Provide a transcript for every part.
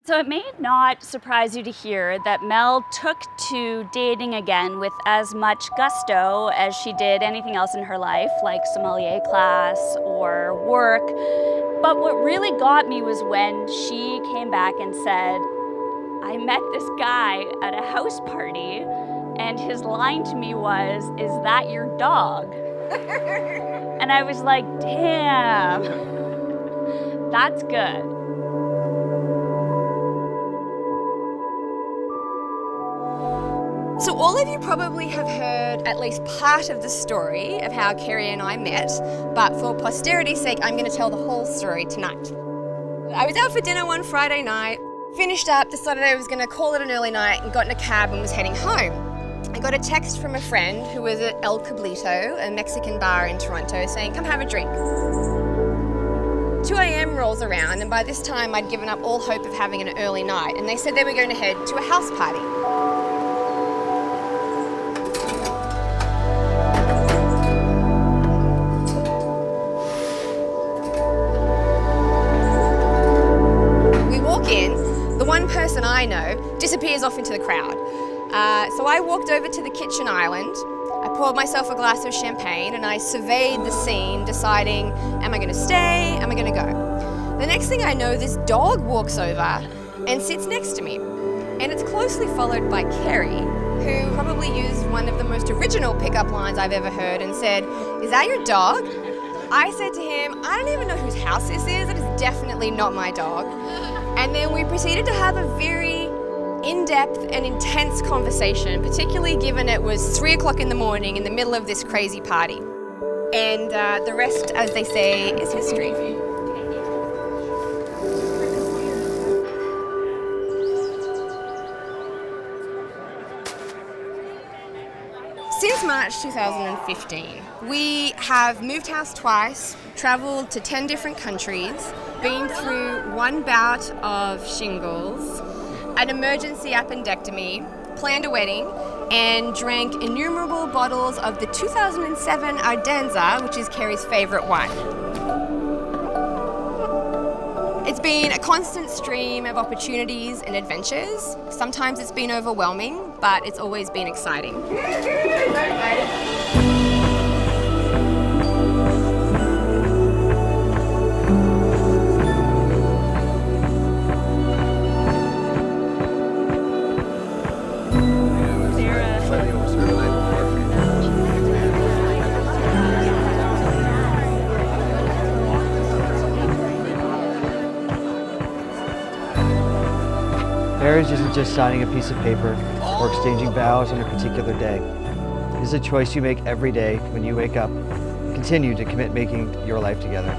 So it may not surprise you to hear that Mel took to dating again with as much gusto as she did anything else in her life, like sommelier class or work. But what really got me was when she came back and said, I met this guy at a house party, and his line to me was, "Is that your dog?" And I was like, damn, that's good. So all of you probably have heard at least part of the story of how Kerry and I met, but for posterity's sake, I'm going to tell the whole story tonight. I was out for dinner one Friday night, finished up, decided I was going to call it an early night and got in a cab and was heading home. I got a text from a friend who was at El Cablito, a Mexican bar in Toronto, saying, come have a drink. 2 a.m. rolls around, and by this time I'd given up all hope of having an early night, and they said they were going to head to a house party. The one person I know disappears off into the crowd. So I walked over to the kitchen island, I poured myself a glass of champagne and I surveyed the scene, deciding, am I going to stay, am I going to go? The next thing I know, this dog walks over and sits next to me. And it's closely followed by Kerry, who probably used one of the most original pickup lines I've ever heard and said, is that your dog? I said to him, I don't even know whose house this is, it is definitely not my dog. And then we proceeded to have a very in-depth and intense conversation, particularly given it was 3 o'clock in the morning in the middle of this crazy party. And the rest, as they say, is history. Since March 2015, we have moved house twice, travelled to 10 different countries, been through 1 bout of shingles, an emergency appendectomy, planned a wedding, and drank innumerable bottles of the 2007 Ardenza, which is Kerry's favourite wine. It's been a constant stream of opportunities and adventures. Sometimes it's been overwhelming, but it's always been exciting. Marriage isn't just signing a piece of paper or exchanging vows on a particular day. It is a choice you make every day when you wake up and continue to commit making your life together.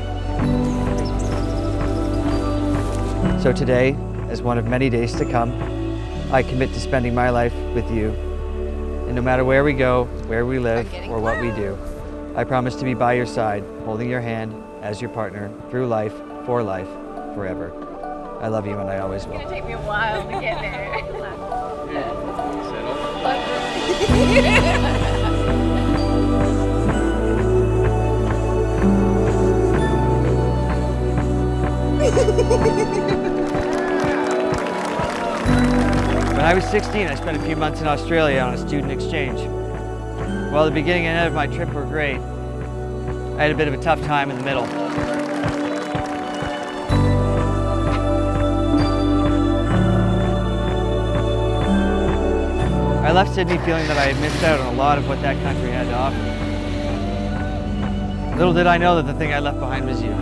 So today, as one of many days to come, I commit to spending my life with you. And no matter where we go, where we live, or what we do, I promise to be by your side, holding your hand as your partner through life, forever. I love you and I always will. It's gonna take me a while to get there. When I was 16, I spent a few months in Australia on a student exchange. While the beginning and end of my trip were great, I had a bit of a tough time in the middle. I left Sydney feeling that I had missed out on a lot of what that country had to offer. Little did I know that the thing I left behind was you.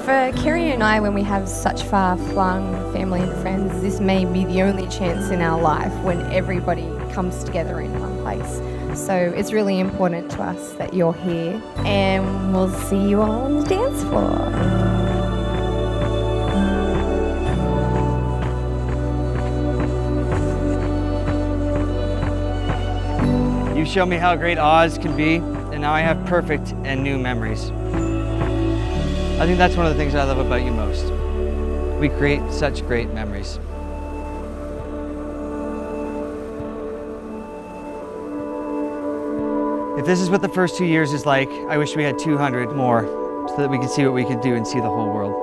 For Kerry and I, when we have such far-flung family and friends, this may be the only chance in our life when everybody comes together in one place. So it's really important to us that you're here, and we'll see you all on the dance floor. You showed me how great Oz can be, and now I have perfect and new memories. I think that's one of the things I love about you most. We create such great memories. If this is what the first 2 years is like, I wish we had 200 more so that we could see what we could do and see the whole world.